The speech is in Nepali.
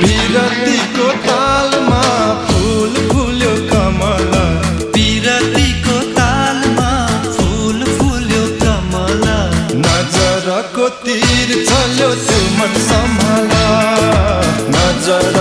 विरतीको तालमा फूल फुल्यो कमला, विरतीको तालमा फूल फुल्यो कमला। नजरको तीर चल्यो त्यो मन सम्हाला, नजर